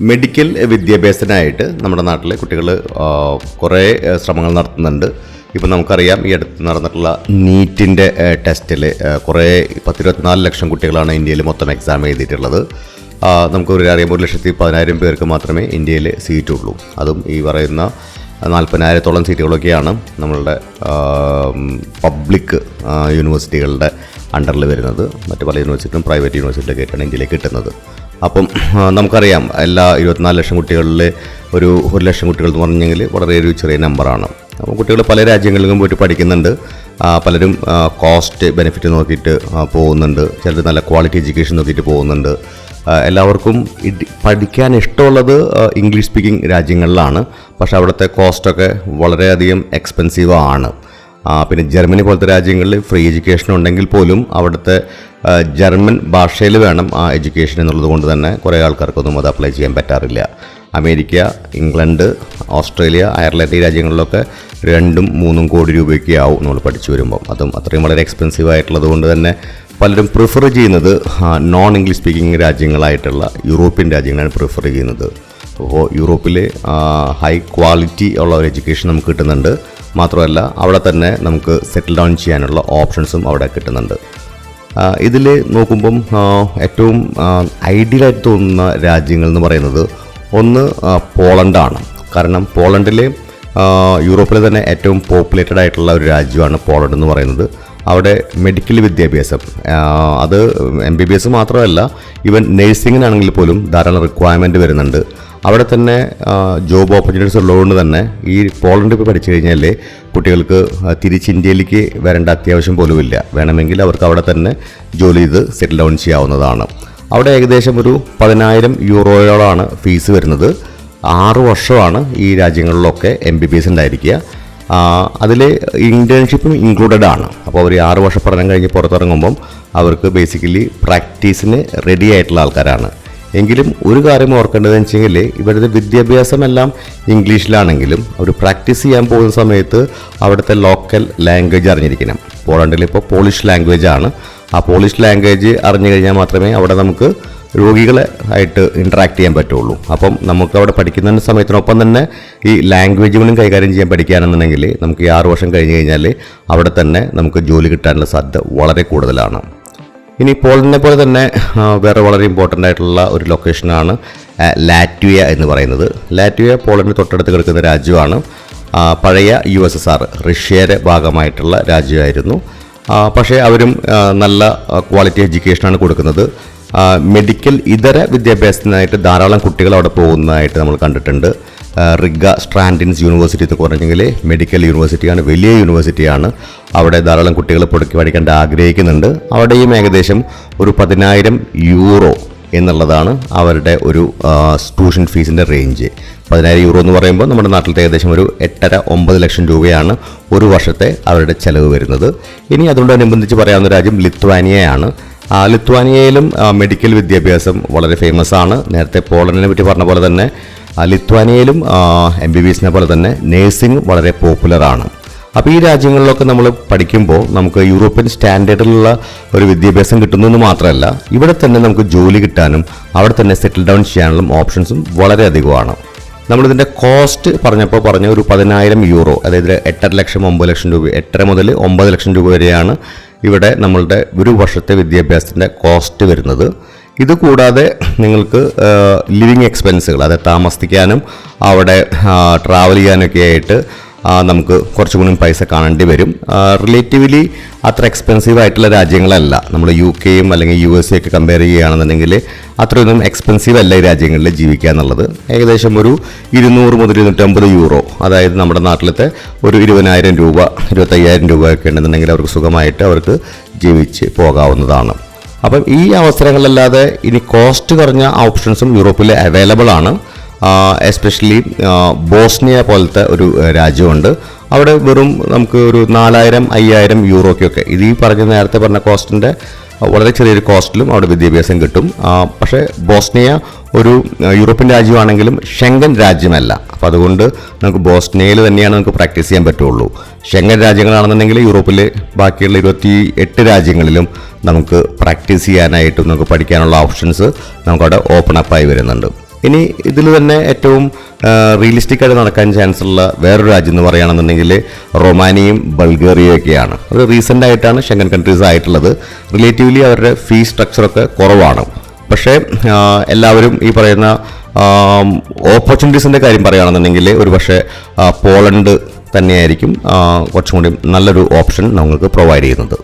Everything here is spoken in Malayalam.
മെഡിക്കൽ വിദ്യാഭ്യാസത്തിനായിട്ട് നമ്മുടെ നാട്ടിലെ കുട്ടികൾ കുറേ ശ്രമങ്ങൾ നടത്തുന്നുണ്ട്. ഇപ്പം നമുക്കറിയാം, ഈ അടുത്ത് നടന്നിട്ടുള്ള നീറ്റിൻ്റെ ടെസ്റ്റിൽ കുറേ 24 ലക്ഷം കുട്ടികളാണ് ഇന്ത്യയിൽ മൊത്തം എക്സാം എഴുതിയിട്ടുള്ളത്. നമുക്കൊരു അറിയാം, 1,10,000 പേർക്ക് മാത്രമേ ഇന്ത്യയിൽ സീറ്റുള്ളൂ. അതും ഈ പറയുന്ന 40,000-ഓളം സീറ്റുകളൊക്കെയാണ് നമ്മളുടെ പബ്ലിക് യൂണിവേഴ്സിറ്റികളുടെ അണ്ടറിൽ വരുന്നത്. മറ്റ് പല യൂണിവേഴ്സിറ്റിയും പ്രൈവറ്റ് യൂണിവേഴ്സിറ്റിയൊക്കെ ആയിട്ടാണ് ഇന്ത്യയിലേക്ക് കിട്ടുന്നത്. അപ്പം നമുക്കറിയാം, എല്ലാ 24 ലക്ഷം കുട്ടികളിൽ ഒരു 1 ലക്ഷം കുട്ടികൾ എന്ന് പറഞ്ഞെങ്കിൽ വളരെ ഒരു ചെറിയ നമ്പറാണ്. അപ്പോൾ കുട്ടികൾ പല രാജ്യങ്ങളിലും പോയിട്ട് പഠിക്കുന്നുണ്ട്. പലരും കോസ്റ്റ് ബെനിഫിറ്റ് നോക്കിയിട്ട് പോകുന്നുണ്ട്, ചിലർ നല്ല ക്വാളിറ്റി എഡ്യൂക്കേഷൻ നോക്കിയിട്ട് പോകുന്നുണ്ട്. എല്ലാവർക്കും പഠിക്കാൻ ഇഷ്ടമുള്ളത് ഇംഗ്ലീഷ് സ്പീക്കിംഗ് രാജ്യങ്ങളിലാണ്. പക്ഷേ അവിടുത്തെ കോസ്റ്റൊക്കെ വളരെയധികം എക്സ്പെൻസീവ് ആണ്. പിന്നെ ജർമ്മനി പോലത്തെ രാജ്യങ്ങളിൽ ഫ്രീ എഡ്യൂക്കേഷൻ ഉണ്ടെങ്കിൽ പോലും അവിടുത്തെ ജർമ്മൻ ഭാഷയിൽ വേണം ആ എഡ്യൂക്കേഷൻ എന്നുള്ളത് കൊണ്ട് തന്നെ കുറേ ആൾക്കാർക്കൊന്നും അത് അപ്ലൈ ചെയ്യാൻ പറ്റാറില്ല. അമേരിക്ക, ഇംഗ്ലണ്ട്, ഓസ്ട്രേലിയ, അയർലൻഡ് ഈ രാജ്യങ്ങളിലൊക്കെ 2-3 കോടി രൂപയൊക്കെ ആവും നമ്മൾ പഠിച്ചു വരുമ്പം. അതും അത്രയും വളരെ എക്സ്പെൻസീവ് ആയിട്ടുള്ളത് കൊണ്ട് തന്നെ പലരും പ്രിഫർ ചെയ്യുന്നത് നോൺ ഇംഗ്ലീഷ് സ്പീക്കിംഗ് രാജ്യങ്ങളായിട്ടുള്ള യൂറോപ്യൻ രാജ്യങ്ങളാണ് പ്രിഫർ ചെയ്യുന്നത്. അപ്പോൾ യൂറോപ്പിൽ ഹൈ ക്വാളിറ്റി ഉള്ള ഒരു എഡ്യൂക്കേഷൻ നമുക്ക് കിട്ടുന്നുണ്ട്. മാത്രമല്ല അവിടെ തന്നെ നമുക്ക് സെറ്റിൽ ഡൗൺ ചെയ്യാനുള്ള ഓപ്ഷൻസും അവിടെ കിട്ടുന്നുണ്ട്. ഇതിൽ നോക്കുമ്പം ഏറ്റവും ഐഡിയലായിട്ട് തോന്നുന്ന രാജ്യങ്ങൾ എന്ന് പറയുന്നത് ഒന്ന് പോളണ്ടാണ്. കാരണം പോളണ്ടിൽ യൂറോപ്പിലെ തന്നെ ഏറ്റവും പോപ്പുലേറ്റഡ് ആയിട്ടുള്ള ഒരു രാജ്യമാണ് പോളണ്ട് എന്ന് പറയുന്നത്. അവിടെ മെഡിക്കൽ വിദ്യാഭ്യാസം, അത് MBBS മാത്രമല്ല, ഈവൻ നേഴ്സിങ്ങിനാണെങ്കിൽ പോലും ധാരാളം റിക്വയർമെൻറ്റ് വരുന്നുണ്ട്. അവിടെ തന്നെ ജോബ് ഓപ്പർച്യൂണിറ്റീസ് ഉള്ളതുകൊണ്ട് തന്നെ ഈ പോളണ്ടിൽ ഇപ്പോൾ പഠിച്ചു കഴിഞ്ഞാൽ കുട്ടികൾക്ക് തിരിച്ച് ഇന്ത്യയിലേക്ക് വരേണ്ട അത്യാവശ്യം പോലുമില്ല. വേണമെങ്കിൽ അവർക്ക് അവിടെ തന്നെ ജോലി ചെയ്ത് സെറ്റിൽ ഡൗൺ ചെയ്യാവുന്നതാണ്. അവിടെ ഏകദേശം ഒരു 10,000 യൂറോയോളാണ് ഫീസ് വരുന്നത്. 6 വർഷമാണ് ഈ രാജ്യങ്ങളിലൊക്കെ MBBS ഉണ്ടായിരിക്കുക. അതിൽ ഇൻറ്റേൺഷിപ്പും ഇൻക്ലൂഡഡ് ആണ്. അപ്പോൾ അവർ 6 വർഷം പഠനം കഴിഞ്ഞ് പുറത്തിറങ്ങുമ്പം അവർക്ക് ബേസിക്കലി പ്രാക്ടീസിന് റെഡി ആയിട്ടുള്ള ആൾക്കാരാണ്. എങ്കിലും ഒരു കാര്യം ഓർക്കേണ്ടതെന്ന് വെച്ചെങ്കിൽ ഇവരുടെ വിദ്യാഭ്യാസമെല്ലാം ഇംഗ്ലീഷിലാണെങ്കിലും അവർ പ്രാക്ടീസ് ചെയ്യാൻ പോകുന്ന സമയത്ത് അവിടുത്തെ ലോക്കൽ ലാംഗ്വേജ് അറിഞ്ഞിരിക്കണം. പോളണ്ടിൽ ഇപ്പോൾ പോളിഷ് ലാംഗ്വേജ് ആണ്. ആ പോളിഷ് ലാംഗ്വേജ് അറിഞ്ഞു കഴിഞ്ഞാൽ മാത്രമേ അവിടെ നമുക്ക് രോഗികളെ ആയിട്ട് ഇൻട്രാക്ട് ചെയ്യാൻ പറ്റുള്ളൂ. അപ്പം നമുക്ക് അവിടെ പഠിക്കുന്ന സമയത്തിനൊപ്പം തന്നെ ഈ ലാംഗ്വേജുകളും കൈകാര്യം ചെയ്യാൻ പഠിക്കുകയാണെന്നുണ്ടെങ്കിൽ നമുക്ക് ഈ 6 വർഷം കഴിഞ്ഞ് കഴിഞ്ഞാൽ അവിടെ തന്നെ നമുക്ക് ജോലി കിട്ടാനുള്ള സാധ്യത വളരെ കൂടുതലാണ്. ഇനി പോളണ്ടിനെ പോലെ തന്നെ വേറെ വളരെ ഇമ്പോർട്ടൻ്റ് ആയിട്ടുള്ള ഒരു ലൊക്കേഷനാണ് ലാറ്റ്വിയ എന്ന് പറയുന്നത്. ലാറ്റ്വിയ പോളണ്ടിന് തൊട്ടടുത്ത് കിടക്കുന്ന രാജ്യമാണ്. പഴയ USSR റഷ്യയുടെ ഭാഗമായിട്ടുള്ള രാജ്യമായിരുന്നു. പക്ഷേ അവരും നല്ല ക്വാളിറ്റി എഡ്യൂക്കേഷനാണ് കൊടുക്കുന്നത്. മെഡിക്കൽ ഇതര വിദ്യാഭ്യാസത്തിനായിട്ട് ധാരാളം കുട്ടികൾ അവിടെ പോകുന്നതായിട്ട് നമ്മൾ കണ്ടിട്ടുണ്ട്. റിഗ സ്ട്രാൻഡിൻസ് യൂണിവേഴ്സിറ്റി എന്ന് പറഞ്ഞെങ്കിൽ മെഡിക്കൽ യൂണിവേഴ്സിറ്റിയാണ്, വലിയ യൂണിവേഴ്സിറ്റിയാണ്. അവിടെ ധാരാളം കുട്ടികൾ പഠിക്കാൻ ആഗ്രഹിക്കുന്നുണ്ട്. അവിടെയും ഏകദേശം ഒരു 10,000 യൂറോ എന്നുള്ളതാണ് അവരുടെ ഒരു ട്യൂഷൻ ഫീസിൻ്റെ റേഞ്ച്. 10,000 യൂറോ എന്ന് പറയുമ്പോൾ നമ്മുടെ നാട്ടിലത്തെ ഏകദേശം ഒരു 8.5-9 ലക്ഷം രൂപയാണ് ഒരു വർഷത്തെ അവരുടെ ചിലവ് വരുന്നത്. ഇനി അതുകൊണ്ടനുബന്ധിച്ച് പറയാവുന്ന രാജ്യം ലിത്വാനിയയാണ്. ലിത്വാനിയയിലും മെഡിക്കൽ വിദ്യാഭ്യാസം വളരെ ഫേമസ് ആണ്. നേരത്തെ പോളണ്ടിനെ പറ്റി പറഞ്ഞ പോലെ തന്നെ ലിത്വാനിയയിലും MBBSനെ പോലെ തന്നെ നേഴ്സിംഗ് വളരെ പോപ്പുലറാണ്. അപ്പോൾ ഈ രാജ്യങ്ങളിലൊക്കെ നമ്മൾ പഠിക്കുമ്പോൾ നമുക്ക് യൂറോപ്യൻ സ്റ്റാൻഡേർഡിലുള്ള ഒരു വിദ്യാഭ്യാസം കിട്ടുന്നതെന്ന് മാത്രമല്ല, ഇവിടെ തന്നെ നമുക്ക് ജോലി കിട്ടാനും അവിടെ തന്നെ സെറ്റിൽ ഡൗൺ ചെയ്യാനുള്ള ഓപ്ഷൻസും വളരെ അധികമാണ്. നമ്മളിതിൻ്റെ കോസ്റ്റ് പറഞ്ഞ ഒരു 10,000 യൂറോ, അതായത് 8.5 ലക്ഷം 9 ലക്ഷം രൂപ, 8.5 മുതൽ 9 ലക്ഷം രൂപ വരെയാണ് ഇവിടെ നമ്മളുടെ ഒരു വർഷത്തെ വിദ്യാഭ്യാസത്തിൻ്റെ കോസ്റ്റ് വരുന്നത്. ഇതുകൂടാതെ നിങ്ങൾക്ക് ലിവിങ് എക്സ്പെൻസുകൾ, അതായത് താമസിക്കാനും അവിടെ ട്രാവൽ ചെയ്യാനൊക്കെ ആയിട്ട് നമുക്ക് കുറച്ചും കൂടി പൈസ കാണേണ്ടി വരും. റിലേറ്റീവ്ലി അത്ര എക്സ്പെൻസീവ് ആയിട്ടുള്ള രാജ്യങ്ങളല്ല. നമ്മൾ UK അല്ലെങ്കിൽ USA ഒക്കെ കമ്പയർ ചെയ്യുകയാണെന്നുണ്ടെങ്കിൽ അത്രയൊന്നും എക്സ്പെൻസീവ് അല്ല ഈ രാജ്യങ്ങളിൽ ജീവിക്കുക എന്നുള്ളത്. ഏകദേശം ഒരു 200 മുതൽ 250 യൂറോ, അതായത് നമ്മുടെ നാട്ടിലത്തെ ഒരു 20,000 രൂപ 25,000 രൂപ ഒക്കെ ഉണ്ടെന്നുണ്ടെങ്കിൽ അവർക്ക് സുഖമായിട്ട് അവർക്ക് ജീവിച്ച് പോകാവുന്നതാണ്. അപ്പം ഈ അവസരങ്ങളല്ലാതെ ഇനി കോസ്റ്റ് കുറഞ്ഞ ഓപ്ഷൻസും യൂറോപ്പിൽ അവൈലബിൾ ആണ്. എസ്പെഷ്യലി ബോസ്നിയ പോലത്തെ ഒരു രാജ്യമുണ്ട്. അവിടെ വെറും നമുക്ക് ഒരു 4,000-5,000 യൂറോയ്ക്കൊക്കെ, ഇത് ഈ നേരത്തെ പറഞ്ഞ കോസ്റ്റിൻ്റെ വളരെ ചെറിയൊരു കോസ്റ്റിലും അവിടെ വിദ്യാഭ്യാസം കിട്ടും. പക്ഷേ ബോസ്നിയ ഒരു യൂറോപ്യൻ രാജ്യമാണെങ്കിലും ഷെങ്കൻ രാജ്യമല്ല. അപ്പോൾ അതുകൊണ്ട് നമുക്ക് ബോസ്നിയയിൽ തന്നെയാണ് നമുക്ക് പ്രാക്ടീസ് ചെയ്യാൻ പറ്റുള്ളൂ. ഷെങ്കൻ രാജ്യങ്ങളാണെന്നുണ്ടെങ്കിൽ യൂറോപ്പിലെ ബാക്കിയുള്ള 28 രാജ്യങ്ങളിലും നമുക്ക് പ്രാക്ടീസ് ചെയ്യാനായിട്ടും നമുക്ക് പഠിക്കാനുള്ള ഓപ്ഷൻസ് നമുക്കവിടെ ഓപ്പൺ അപ്പായി വരുന്നുണ്ട്. ഇനി ഇതിൽ തന്നെ ഏറ്റവും റിയലിസ്റ്റിക് ആയിട്ട് നടക്കാൻ ചാൻസ് ഉള്ള വേറൊരു രാജ്യം എന്ന് പറയുകയാണെന്നുണ്ടെങ്കിൽ റൊമാനിയയും ബൾഗേറിയയും ഒക്കെയാണ്. അത് റീസെൻ്റ് ആയിട്ടാണ് ഷെങ്കൻ കൺട്രീസ് ആയിട്ടുള്ളത്. റിലേറ്റീവ്ലി അവരുടെ ഫീസ് സ്ട്രക്ചറൊക്കെ കുറവാണ്. പക്ഷേ എല്ലാവരും ഈ പറയുന്ന ഓപ്പർച്യൂണിറ്റീസിൻ്റെ കാര്യം പറയുകയാണെന്നുണ്ടെങ്കിൽ ഒരു പക്ഷേ പോളണ്ട് തന്നെയായിരിക്കും കുറച്ചും കൂടി നല്ലൊരു ഓപ്ഷൻ നമുക്ക് പ്രൊവൈഡ് ചെയ്യുന്നത്.